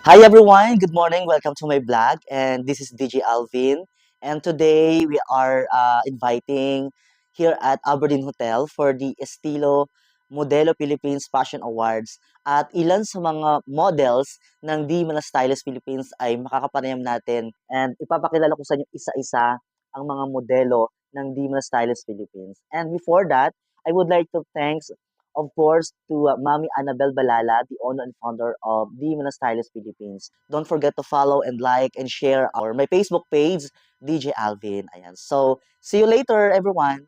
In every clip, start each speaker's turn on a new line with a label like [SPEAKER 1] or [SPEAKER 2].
[SPEAKER 1] Hi everyone, good morning. Welcome to my blog, and this is DJ Alvin. And today we are inviting here at Aberdeen Hotel for the Estilo Modelo Philippines Fashion Awards. At ilan sa mga models ng Di Mana Stylist Philippines ay makakapanayam natin, and ipapakilala ko sa inyo isa-isa ang mga modelo ng Di Mana Stylist Philippines. And before that, I would like to thank, of course, to Mami Annabel Balala, the owner and founder of The Mana Stylist Philippines. Don't forget to follow and like and share my Facebook page, DJ Alvin. Ayan. So, see you later, everyone.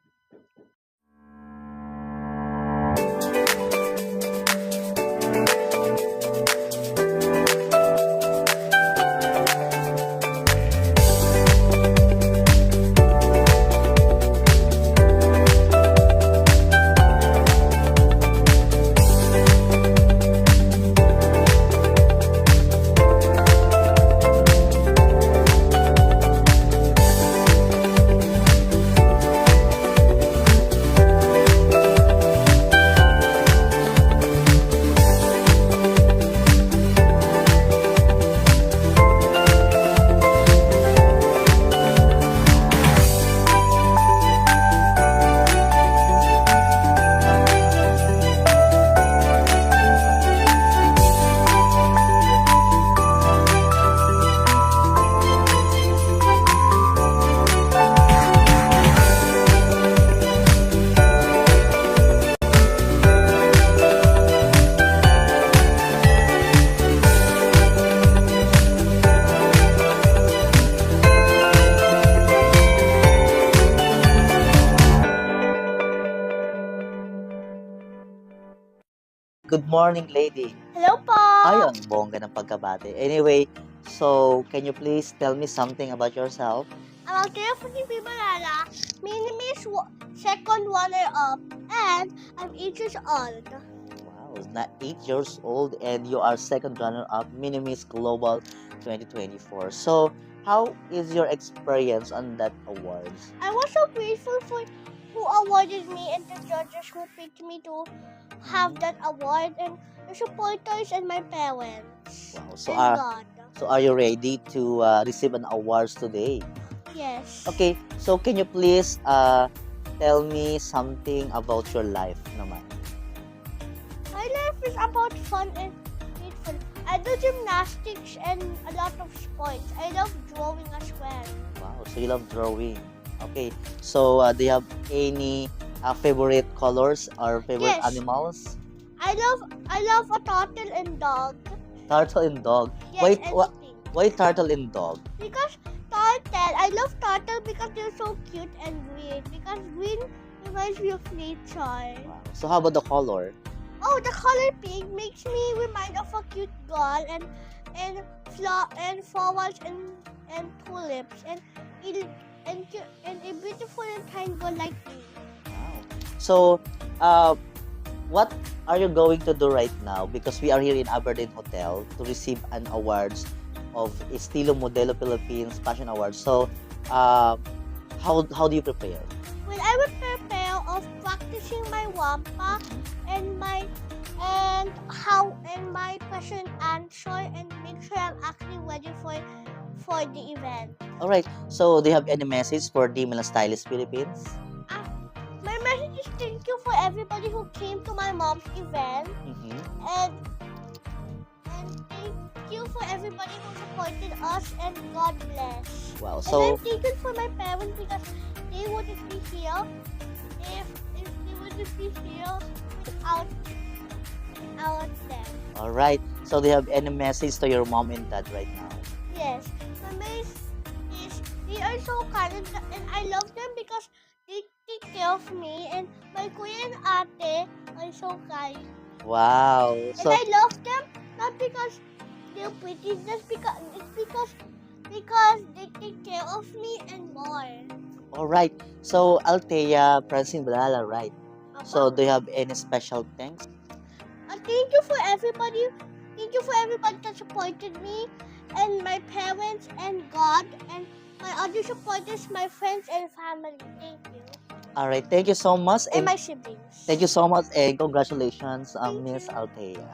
[SPEAKER 1] Good morning, lady.
[SPEAKER 2] Hello po!
[SPEAKER 1] Ay, ang bongga ng pagkabate. Anyway, so can you please tell me something about yourself?
[SPEAKER 2] I'm Altea Funipi Balala. My name is second runner-up and I'm 8 years old.
[SPEAKER 1] Wow, not 8 years old and you are second runner-up Minimis Global 2024. So, how is your experience on that awards?
[SPEAKER 2] I was so grateful for who awarded me and the judges who picked me to have that award and the supporters and my parents.
[SPEAKER 1] Wow,
[SPEAKER 2] and God.
[SPEAKER 1] so are you ready to receive an awards today?
[SPEAKER 2] Yes.
[SPEAKER 1] Okay, so can you please tell me something about your life naman?
[SPEAKER 2] My life is about fun and grateful. I do gymnastics and a lot of sports. I love drawing as well.
[SPEAKER 1] Wow, so you love drawing. Okay, so do you have any favorite colors or favorite
[SPEAKER 2] Yes.
[SPEAKER 1] animals?
[SPEAKER 2] I love a turtle and dog.
[SPEAKER 1] Turtle and dog.
[SPEAKER 2] Yes,
[SPEAKER 1] Why turtle and dog?
[SPEAKER 2] Because turtle, I love turtle because they're so cute and green. Because green reminds me of nature.
[SPEAKER 1] Wow. So how about the color?
[SPEAKER 2] Oh, the color pink makes me remind of a cute girl and flowers and tulips and a beautiful and kind girl like me.
[SPEAKER 1] Wow. So, what are you going to do right now? Because we are here in Aberdeen Hotel to receive an awards of Estilo Modelo Philippines Fashion Awards. So, how do you prepare?
[SPEAKER 2] Well, I would prepare of practicing my wampa and my question answer and make sure I'm actually ready for the event.
[SPEAKER 1] All right. So, do you have any message for the Mana Stylist Philippines?
[SPEAKER 2] My message is thank you for everybody who came to my mom's event and thank you for everybody who supported us and God bless.
[SPEAKER 1] Wow.
[SPEAKER 2] And
[SPEAKER 1] So,
[SPEAKER 2] I'm thankful for my parents because they wouldn't be here if they wouldn't be here without them.
[SPEAKER 1] all right. So, do you have any message to your mom and dad right now?
[SPEAKER 2] Yes, my message is they are so kind and I love them because they take care of me and my kuya and ate are so kind.
[SPEAKER 1] Wow.
[SPEAKER 2] And
[SPEAKER 1] So,
[SPEAKER 2] I love them not because they're pretty, just because they take care of me and more.
[SPEAKER 1] all right. So, Althea Francine Balala, right? So,
[SPEAKER 2] Papa,
[SPEAKER 1] do you have any special thanks?
[SPEAKER 2] thank you for everybody. Thank you for everybody that supported me and my parents and God and my other supporters, my friends and family. Thank you.
[SPEAKER 1] All right. Thank you so much.
[SPEAKER 2] And my siblings.
[SPEAKER 1] Thank you so much and congratulations,
[SPEAKER 2] Thank
[SPEAKER 1] Miss
[SPEAKER 2] you.
[SPEAKER 1] Althea.